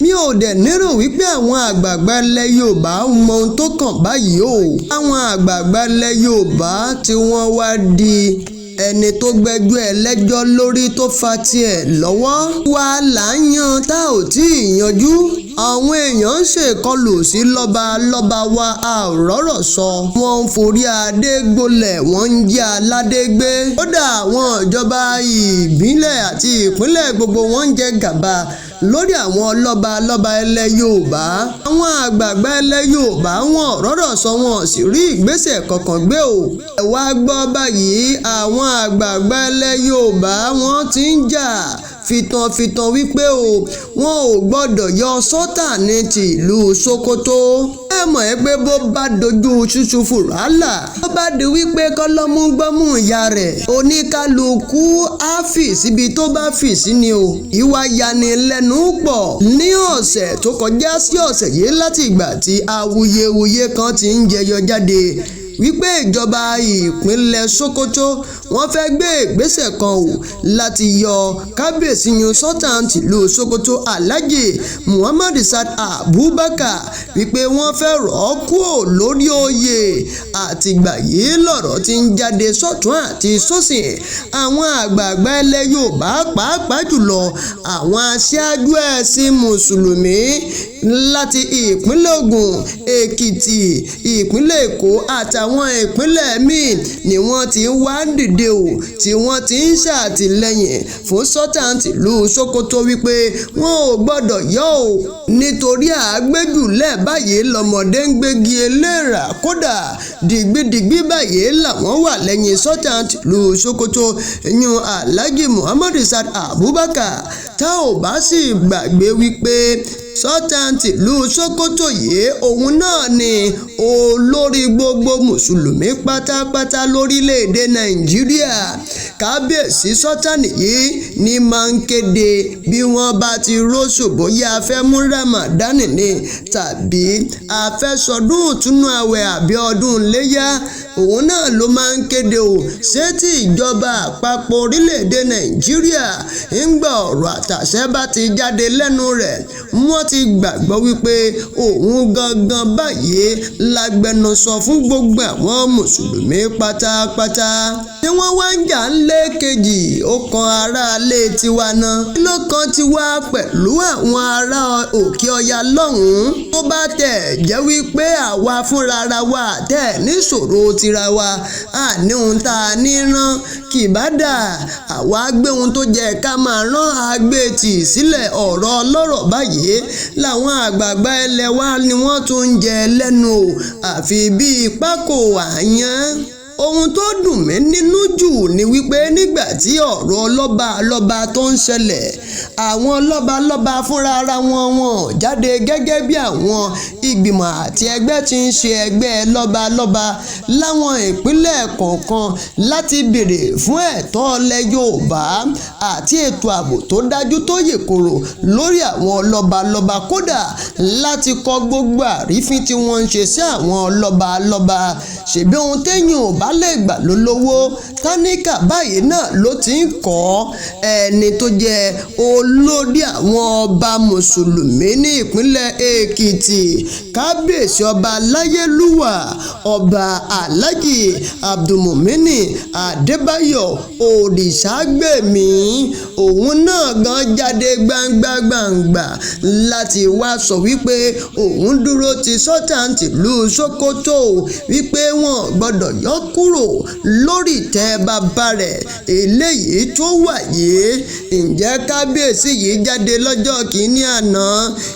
mi ò dẹ̀ nírò wípé àwọn àgbààgbà ilẹ̀ Yorùbá mọ ohun tó kàn báyìí o. àwọn àgbààgbà ilẹ̀ Yorùbá tí wọ́n wá di ẹni tó gbẹ́jọ́ ẹlẹ́jọ́ lórí tó fa tiẹ̀ lọ́wọ́ wa là ń yan tá ò tí ì yanjú. àwọn èèyàn ń ṣèkọlù sí lọ́ba wa a ò rọ́rọ̀ sọ. wọ́n ń forí adé gbolẹ̀ wọ́n ń jí aládé gbé. kódà àwọn ìjọba ìbílẹ̀ àti ìpínlẹ̀ gbogbo wọn ń jẹ gàba lórí àwọn lọ́ba ilẹ̀ Yorùbá. àwọn àgbààgbà ilẹ̀ Yorùbá wọn rọ́rọ̀ sọ wọn sì rí ìgbésẹ̀ kankan gbé o. ẹ wá gbọ́ báyìí àwọn àgbààgbà ilẹ̀ Yorùbá wọn ti ń jà fitanfitan wípé o wọn ò gbọ́dọ̀ yọ Sultan ti ìlú Sokoto. ẹ mọ̀ ẹ́ pé bó bá dojú ṣíṣú fùràlà bó bá di wípé kọ́lọ́mú gbọ́mú ìyá rẹ̀ oníkálukú á fì síbi tó bá fì sí ni o. ìwà yanilẹ́nu pọ̀ ní ọ̀sẹ̀ tó kọjá sí ọ̀sẹ̀ yìí láti ìgbà tí awuyewuye kan ti ń jẹyọ jáde wípé ìjọba ìpínlẹ̀ Sokoto wọ́n fẹ́ gbé ìgbésẹ̀ kan o láti yọ kábíyèsí yun Sultan tìlú Sokoto Alhaji Muhammad Sa'ad Abubakar wípé wọ́n fẹ́ rọ̀ ọ́ kúrò lórí oyè. àtìgbà yìí lọ̀rọ̀ ti ń jáde sọ́tún àti sósìn. àwọn àgbààgbà ilẹ̀ Yorùbá pàápàá jùlọ àwọn aṣáájú ẹ̀sìn mùsùlùmí láti ìpínlẹ̀ Ògùn, Èkìtì, ìpínlẹ̀ Èkó àtàwọn ìpínlẹ̀ míì ni wọ́n ti ń wá dìde o tí wọ́n ti ń ṣàtìlẹ́yìn fún Sultan tìlú Sokoto wípé wọn ò gbọ́dọ̀ yọ o nítorí àgbéjùlẹ̀ báyìí lọ́mọdé ń gbégi eléèrà. kódà dìgbìdìgbì báyìí làwọn wà lẹ́yìn Sultan tìlú Sokoto yun Alhaji Muhammad Sa'ad Abubakar. tá ò bá sì gbàgbé wípé Sultan tìlú Sokoto yìí òun náà ni olórí gbogbo mùsùlùmí pátápátá lórílẹ̀‐èdè Nàìjíríà. kábíyèsí Sultan yìí ni máa ń kéde bí wọ́n bá ti róṣù bóyá a fẹ́ mú Ramadan ni tàbí a fẹ́ sọdún ìtúnú àwẹ̀ àbí ọdún iléyá. òun náà ló máa ń kéde o ṣé tí ìjọba àpapọ̀ orílẹ̀‐èdè Nàìjíríà ń gbà ọ̀rọ̀ àtàṣẹ bá ti jáde lẹ́nu rẹ̀ wọ́n ti gbàgbọ́ wípé òun gangan báyìí lágbẹnusọ fún gbogbo àwọn mùsùlùmí pátápátá. tí wọ́n wá ń jà ń lé kejì ó kan aráalé tiwa náà. ló kan tiwa pẹ̀lú àwọn ará òkè ọya lọ́hùn-ún. tó bá tẹ̀ jẹ́ wípé àwa fúnra wa tẹ̀ níṣòro tira wa àní ohun tá a ní rán kì bá dà àwa gbé ohun tó jẹ́ ká máa rán agbétì sílẹ̀. ọ̀rọ̀ ọlọ́rọ̀ báyìí làwọn àgbààgbà ilẹ̀ wa ni wọ́n tún ń jẹ lẹ́nu o àfi bíi pákó àyàn. ohun tó dùn mí nínú jù ni wípé nígbà tí ọ̀rọ̀ lọ́ba tó ń ṣẹlẹ̀ àwọn lọ́ba fúnra ara wọn jáde gẹ́gẹ́ bí àwọn ìgbìmọ̀ àti ẹgbẹ́ tí ń ṣe ẹgbẹ́ lọ́ba láwọn ìpínlẹ̀ kọ̀ọ̀kan láti béèrè fún ẹ̀tọ́ ilẹ̀ Yorùbá àti ètò ààbò tó dájú tó yè koro lórí àwọn lọ́ba kódà láti kọ gbogbo àrífín tí wọ́n ń ṣe sí àwọn lọ́ba ṣèbí ohun téèyàn ò bá lè gbà ló lówó táníkà báyìí náà ló ti ń kọ́ ẹni tó jẹ́ olórí àwọn ọba mùsùlùmí ní ìpínlẹ̀ Èkìtì kábíyèsí ọba Aláyélúwà ọba Alhaji Abdulmumini Adébáyọ̀ Òrìṣàgbèmí òun náà gan jáde gbangba láti wá sọ wípé òun dúró ti Sultan tìlú Sokoto wípé wọn gbọ́dọ̀ yọ kúrò lórí ìtẹ́ bàbá rẹ̀ eléyìí tó wáyé. ǹjẹ́ kábíyèsí yìí jáde lọ́jọ́ kìíní àná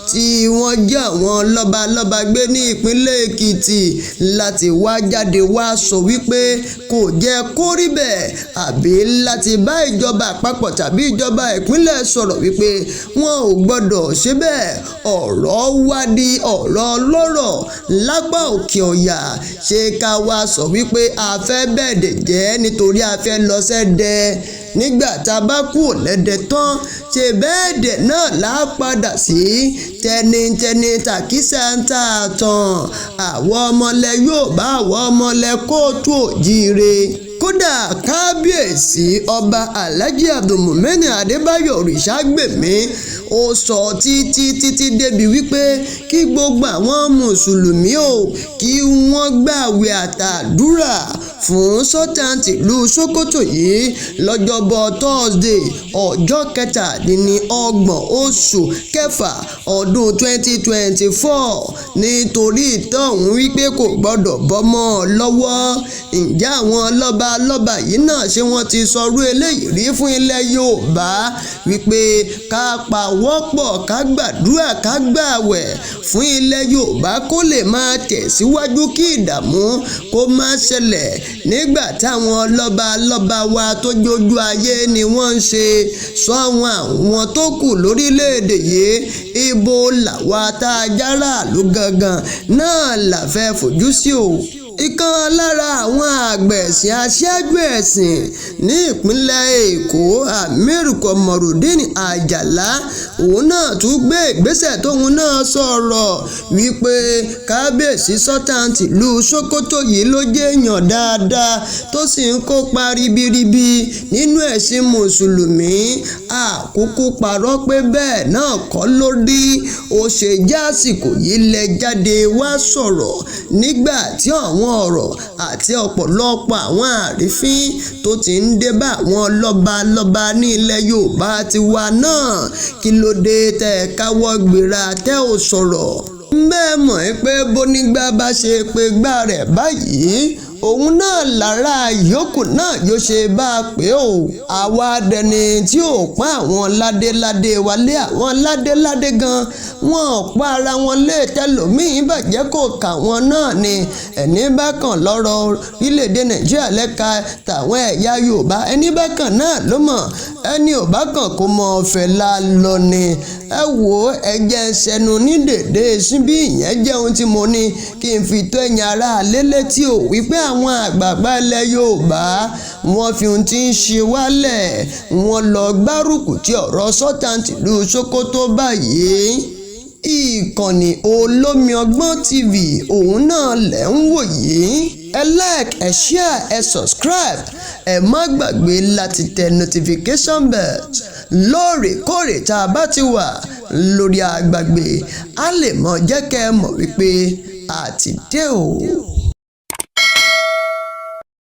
tí wọ́n jẹ́ àwọn lọ́ba gbé ní ìpínlẹ̀ Èkìtì láti wá jáde wá sọ wípé kò jẹ́ kó rí bẹ́ẹ̀ àbí láti bá ìjọba àpapọ̀ tàbí ìjọba ìpínlẹ̀ sọ̀rọ̀ wípé wọn ò gbọ́dọ̀ ṣe bẹ́ẹ̀. ọ̀rọ̀ wá di ọ̀rọ̀ lọ́rọ̀ lápá òkè ọ̀yà ṣé ká wá sọ wípé a fẹ́ bẹ̀ẹ̀dẹ̀ jẹ́ nítorí a fẹ́ lọ sẹ́dẹ̀ nígbà tá a bá kú lẹ́dẹ̀ tán ṣe bẹ́ẹ̀dẹ̀ náà là á padà sí tẹnitẹni tàkísà ń tà tán àwọn ọmọlẹ̀ Yorùbá àwọn ọmọlẹ̀ kóòtù òjíire. kódà kábíyèsí ọba Alhaji Abdulmumin Adébáyọ̀ Òrìṣàgbèmí ó sọ títí débi wípé kí gbogbo àwọn mùsùlùmí kí wọ́n gbààwẹ̀ àtàdúrà fún Sultan tìlú Sokoto yìí lọ́jọ́bọ̀ Thursday ọjọ́ 17 oṣù kẹfà ọdún 2024 nítorí ìtọ́hún wípé kò gbọ́dọ̀ bọ́mọ́ lọ́wọ́. ǹjẹ́ àwọn lọ́balọ́ba yìí náà ṣé wọ́n ti sọrú eléyìí rí fún ilẹ̀ Yorùbá wípé ká pawọ́pọ̀ ká gbàdúrà ká gbààwẹ̀ fún ilẹ̀ Yorùbá kó lè máa tẹ̀síwájú kí ìdààmú kó má ṣẹlẹ̀ nígbà táwọn lọ́balọ́ba wa tó jójú ayé ni wọ́n ń ṣe sọ àwọn tó kù lórílẹ̀‐èdè yìí ibo làwa tá a jára ló gangan náà là fẹ́ fojú sí o. ìkan lára àwọn àgbẹ̀sìn aṣáájú ẹ̀sìn ní ìpínlẹ̀ Èkó Amir Komorudeen Ajala òun náà tún gbé ìgbésẹ̀ tóun náà sọ̀rọ̀ wípé kábíyèsí Sultan tìlú Sokoto yìí ló jẹ́ èèyàn dáadáa tó sì ń kópa ribiribi nínú ẹ̀sìn mùsùlùmí. àkókò parọ́ pé bẹ́ẹ̀ náà kọ́ ló rí ó ṣe jásìkò yìí lẹ jáde wá sọ̀rọ̀ nígbà tí àwọn ọ̀rọ̀ àti ọ̀pọ̀lọpọ̀ àwọn àrífín tó ti ń dé bá àwọn lọ́balọ́ba ní ilẹ̀ Yorùbá tiwa náà kí ló dé tẹ́ káwọ́ gbéra tẹ́ ò sọ̀rọ̀. bẹ́ẹ̀ mọ̀ pé bónígbà bá ṣe pé gbá rẹ̀ báyìí òun náà lára yòókù náà yóò ṣe bá a pé o. àwa dẹni tí ò pọ́n àwọn ládéládé wálé àwọn ládéládé gan wọn ò pa ara wọn lé tẹlòmíín bàjẹ́ kò kà wọ́n náà ni ẹni bá kàn lọ́rọ̀ orílẹ̀-èdè Nàìjíríà lẹ́ka tàwọn ẹ̀yà Yorùbá ẹni bá kàn náà ló mọ̀ ẹni ò bá kàn kó mọ ọ̀fẹ́ la lọ ni. ẹ wo ẹ̀jẹ̀ ṣẹnu ní dèdè síbí ìyẹn jẹ́ ohun tí mo ní kí n fi tó ẹ̀yin ará alẹ́ létí ò wípé àwọn àgbààgbà ilẹ̀ Yorùbá wọ́n fi ohun tí ń ṣe wálẹ̀ wọ́n lọ gbárùkù tí ọ̀rọ̀ Sultan tìlú Sokoto báyìí. ìkànnì Olómi Ọgbọ́n TV òun náà lẹ̀ ń wò yìí ẹ like ẹ share ẹ subscribe ẹ má gbàgbé láti tẹ notification bell lóòrèkóòrè tá a bá ti wà lórí àgbàgbé a lè mọ̀ jẹ́ kẹ́ ẹ mọ̀ wípé a ti dé o.